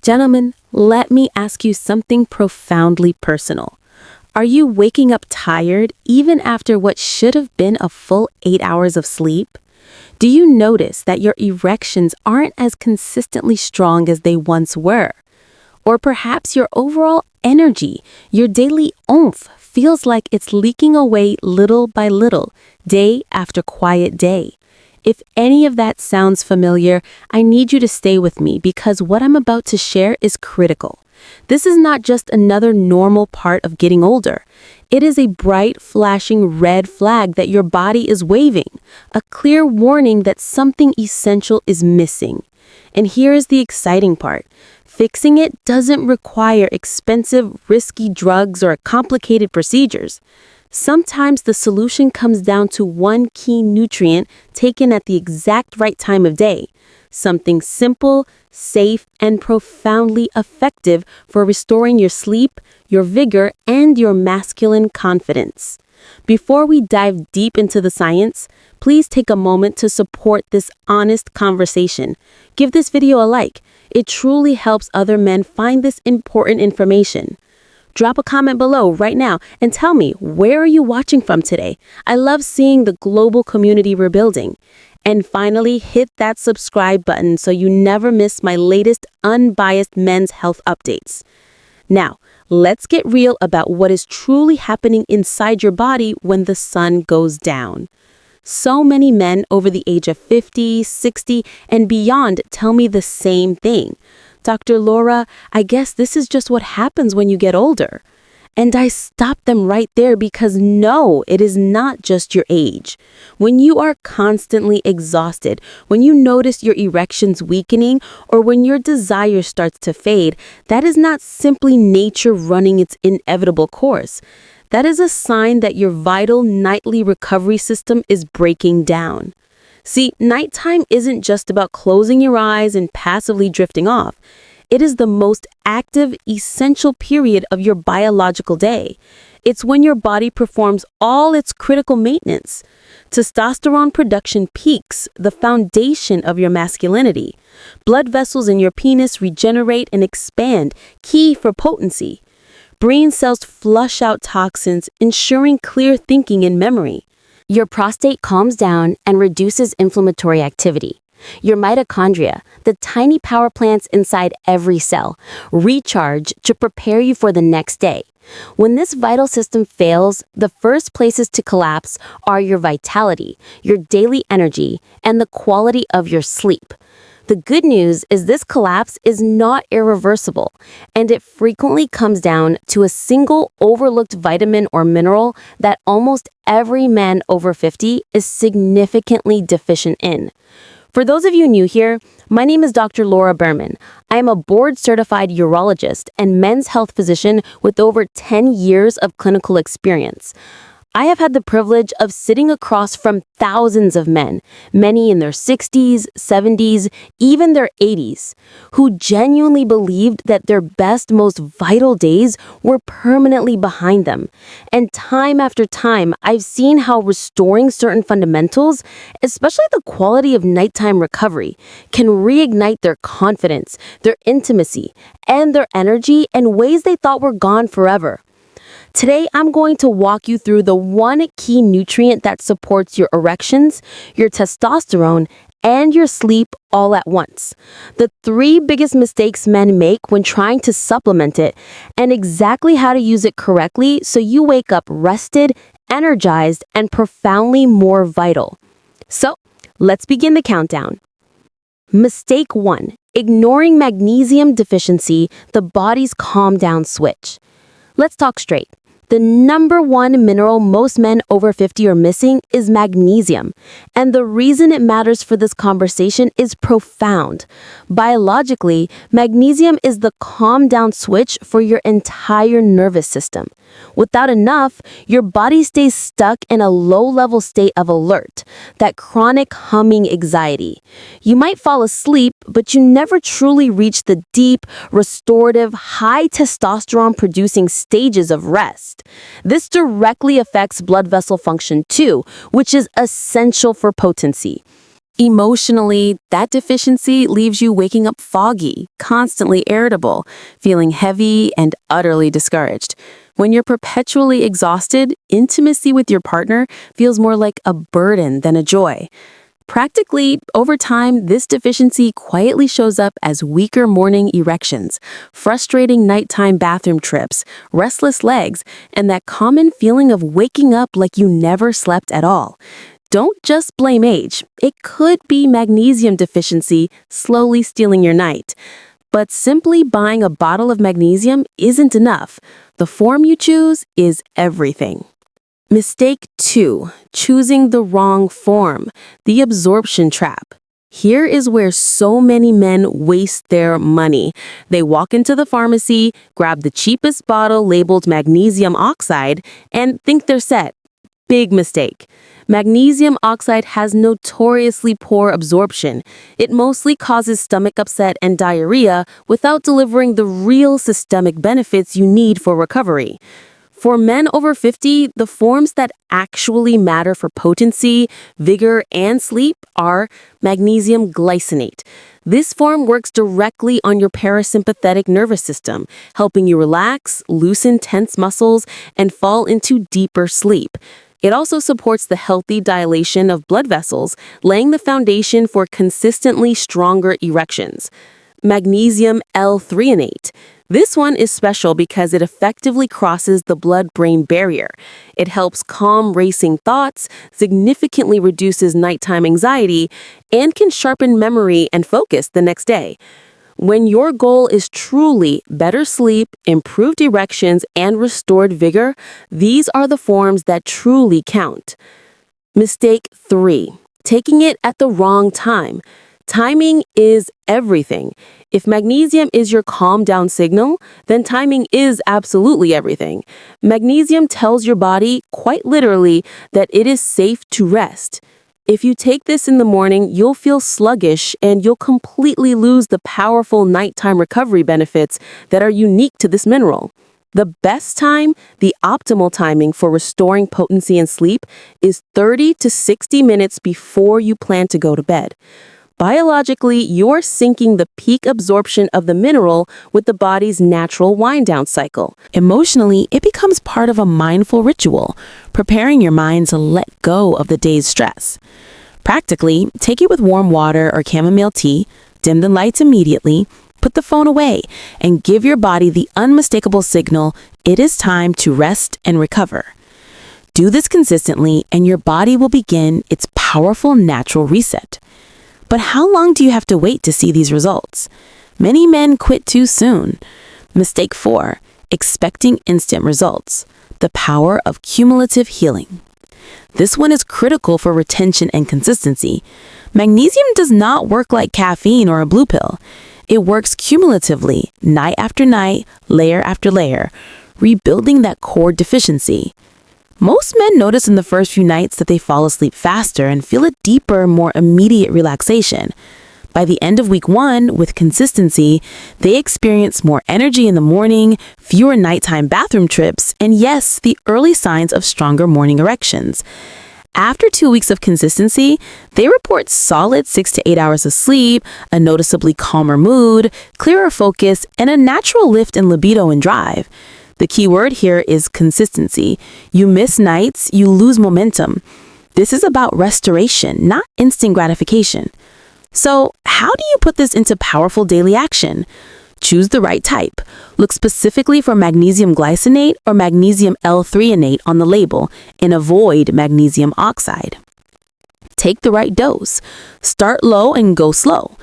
Gentlemen, let me ask you something profoundly personal. Are you waking up tired even after what should have been a full 8 hours of sleep? Do you notice that your erections aren't as consistently strong as they once were? Or perhaps your overall energy, your daily oomph, feels like it's leaking away little by little, day after quiet day. If any of that sounds familiar, I need you to stay with me because what I'm about to share is critical. This is not just another normal part of getting older. It is a bright, flashing red flag that your body is waving, a clear warning that something essential is missing. And here is the exciting part. Fixing it doesn't require expensive, risky drugs or complicated procedures. Sometimes the solution comes down to one key nutrient taken at the exact right time of day. Something simple, safe, and profoundly effective for restoring your sleep, your vigor, and your masculine confidence. Before we dive deep into the science, please take a moment to support this honest conversation. Give this video a like. It truly helps other men find this important information. Drop a comment below right now and tell me, where are you watching from today? I love seeing the global community we're building. And finally, hit that subscribe button so you never miss my latest unbiased men's health updates. Now, let's get real about what is truly happening inside your body when the sun goes down. So many men over the age of 50, 60, and beyond tell me the same thing. Dr. Laura, I guess this is just what happens when you get older. And I stop them right there because no, it is not just your age. When you are constantly exhausted, when you notice your erections weakening, or when your desire starts to fade, that is not simply nature running its inevitable course. That is a sign that your vital nightly recovery system is breaking down. See, nighttime isn't just about closing your eyes and passively drifting off. It is the most active, essential period of your biological day. It's when your body performs all its critical maintenance. Testosterone production peaks, the foundation of your masculinity. Blood vessels in your penis regenerate and expand, key for potency. Brain cells flush out toxins, ensuring clear thinking and memory. Your prostate calms down and reduces inflammatory activity. Your mitochondria, the tiny power plants inside every cell, recharge to prepare you for the next day. When this vital system fails, the first places to collapse are your vitality, your daily energy, and the quality of your sleep. The good news is this collapse is not irreversible, and it frequently comes down to a single overlooked vitamin or mineral that almost every man over 50 is significantly deficient in. For those of you new here, my name is Dr. Laura Berman. I am a board-certified urologist and men's health physician with over 10 years of clinical experience. I have had the privilege of sitting across from thousands of men, many in their 60s, 70s, even their 80s, who genuinely believed that their best, most vital days were permanently behind them. And time after time, I've seen how restoring certain fundamentals, especially the quality of nighttime recovery, can reignite their confidence, their intimacy, and their energy in ways they thought were gone forever. Today, I'm going to walk you through the one key nutrient that supports your erections, your testosterone, and your sleep all at once. The 3 biggest mistakes men make when trying to supplement it, and exactly how to use it correctly so you wake up rested, energized, and profoundly more vital. So, let's begin the countdown. Mistake 1. Ignoring magnesium deficiency, the body's calm down switch. Let's talk straight. The number 1 mineral most men over 50 are missing is magnesium. And the reason it matters for this conversation is profound. Biologically, magnesium is the calm down switch for your entire nervous system. Without enough, your body stays stuck in a low-level state of alert, that chronic humming anxiety. You might fall asleep, but you never truly reach the deep, restorative, high testosterone-producing stages of rest. This directly affects blood vessel function too, which is essential for potency. Emotionally, that deficiency leaves you waking up foggy, constantly irritable, feeling heavy and utterly discouraged. When you're perpetually exhausted, intimacy with your partner feels more like a burden than a joy. Practically, over time, this deficiency quietly shows up as weaker morning erections, frustrating nighttime bathroom trips, restless legs, and that common feeling of waking up like you never slept at all. Don't just blame age. It could be magnesium deficiency slowly stealing your night. But simply buying a bottle of magnesium isn't enough. The form you choose is everything. Mistake 2. Choosing the wrong form. The absorption trap. Here is where so many men waste their money. They walk into the pharmacy, grab the cheapest bottle labeled magnesium oxide, and think they're set. Big mistake. Magnesium oxide has notoriously poor absorption. It mostly causes stomach upset and diarrhea without delivering the real systemic benefits you need for recovery. For men over 50, the forms that actually matter for potency, vigor, and sleep are magnesium glycinate. This form works directly on your parasympathetic nervous system, helping you relax, loosen tense muscles, and fall into deeper sleep. It also supports the healthy dilation of blood vessels, laying the foundation for consistently stronger erections. Magnesium L-threonate. This one is special because it effectively crosses the blood-brain barrier. It helps calm racing thoughts, significantly reduces nighttime anxiety, and can sharpen memory and focus the next day. When your goal is truly better sleep, improved erections, and restored vigor, these are the forms that truly count. Mistake 3. Taking it at the wrong time. Timing is everything. If magnesium is your calm down signal, then timing is absolutely everything. Magnesium tells your body, quite literally, that it is safe to rest. If you take this in the morning, you'll feel sluggish and you'll completely lose the powerful nighttime recovery benefits that are unique to this mineral. The best time, the optimal timing for restoring potency and sleep is 30 to 60 minutes before you plan to go to bed. Biologically, you're syncing the peak absorption of the mineral with the body's natural wind-down cycle. Emotionally, it becomes part of a mindful ritual, preparing your mind to let go of the day's stress. Practically, take it with warm water or chamomile tea, dim the lights immediately, put the phone away, and give your body the unmistakable signal it is time to rest and recover. Do this consistently, and your body will begin its powerful natural reset. But how long do you have to wait to see these results? Many men quit too soon. Mistake 4. Expecting instant results. The power of cumulative healing. This one is critical for retention and consistency. Magnesium does not work like caffeine or a blue pill. It works cumulatively, night after night, layer after layer, rebuilding that core deficiency. Most men notice in the first few nights that they fall asleep faster and feel a deeper, more immediate relaxation. By the end of week 1, with consistency, they experience more energy in the morning, fewer nighttime bathroom trips, and yes, the early signs of stronger morning erections. After 2 weeks of consistency, they report solid 6 to 8 hours of sleep, a noticeably calmer mood, clearer focus, and a natural lift in libido and drive. The key word here is consistency. You miss nights, you lose momentum. This is about restoration, not instant gratification. So, how do you put this into powerful daily action? Choose the right type. Look specifically for magnesium glycinate or magnesium L-threonate on the label and avoid magnesium oxide. Take the right dose. Start low and go slow.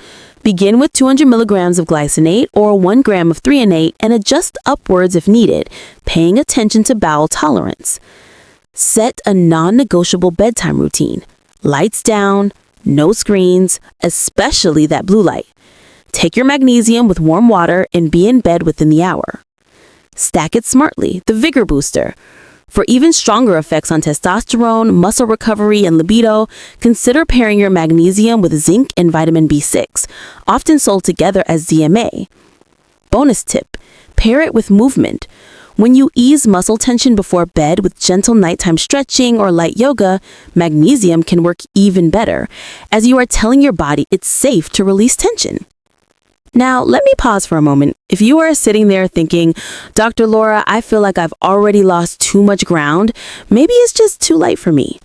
Begin with 200 milligrams of glycinate or 1 gram of threonate and adjust upwards if needed, paying attention to bowel tolerance. Set a non-negotiable bedtime routine. Lights down, no screens, especially that blue light. Take your magnesium with warm water and be in bed within the hour. Stack it smartly, the Vigor booster. For even stronger effects on testosterone, muscle recovery, and libido, consider pairing your magnesium with zinc and vitamin B6, often sold together as ZMA. Bonus tip, pair it with movement. When you ease muscle tension before bed with gentle nighttime stretching or light yoga, magnesium can work even better, as you are telling your body it's safe to release tension. Now, let me pause for a moment. If you are sitting there thinking, Dr. Laura, I feel like I've already lost too much ground, maybe it's just too late for me.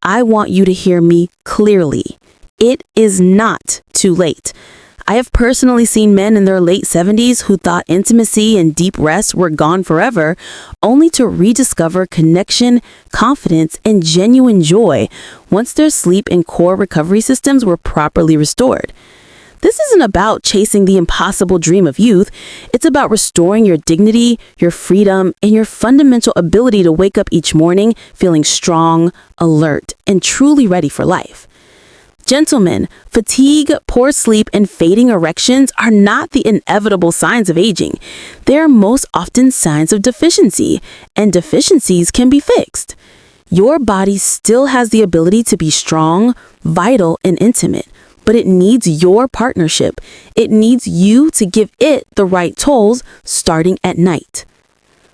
I want you to hear me clearly. It is not too late. I have personally seen men in their late 70s who thought intimacy and deep rest were gone forever, only to rediscover connection, confidence, and genuine joy once their sleep and core recovery systems were properly restored. This isn't about chasing the impossible dream of youth. It's about restoring your dignity, your freedom, and your fundamental ability to wake up each morning feeling strong, alert, and truly ready for life. Gentlemen, fatigue, poor sleep, and fading erections are not the inevitable signs of aging. They are most often signs of deficiency, and deficiencies can be fixed. Your body still has the ability to be strong, vital, and intimate, but it needs your partnership. It needs you to give it the right tools starting at night.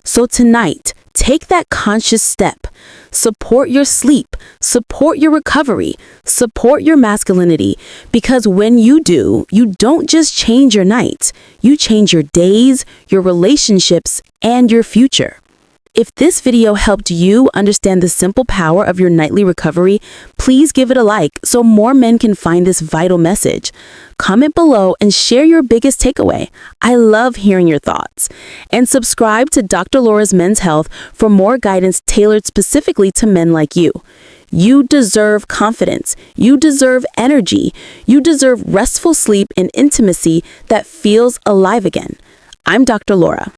So tonight, take that conscious step. Support your sleep, support your recovery, support your masculinity, because when you do, you don't just change your nights, you change your days, your relationships, and your future. If this video helped you understand the simple power of your nightly recovery, please give it a like so more men can find this vital message. Comment below and share your biggest takeaway. I love hearing your thoughts. And subscribe to Dr. Laura's Men's Health for more guidance tailored specifically to men like you. You deserve confidence. You deserve energy. You deserve restful sleep and intimacy that feels alive again. I'm Dr. Laura.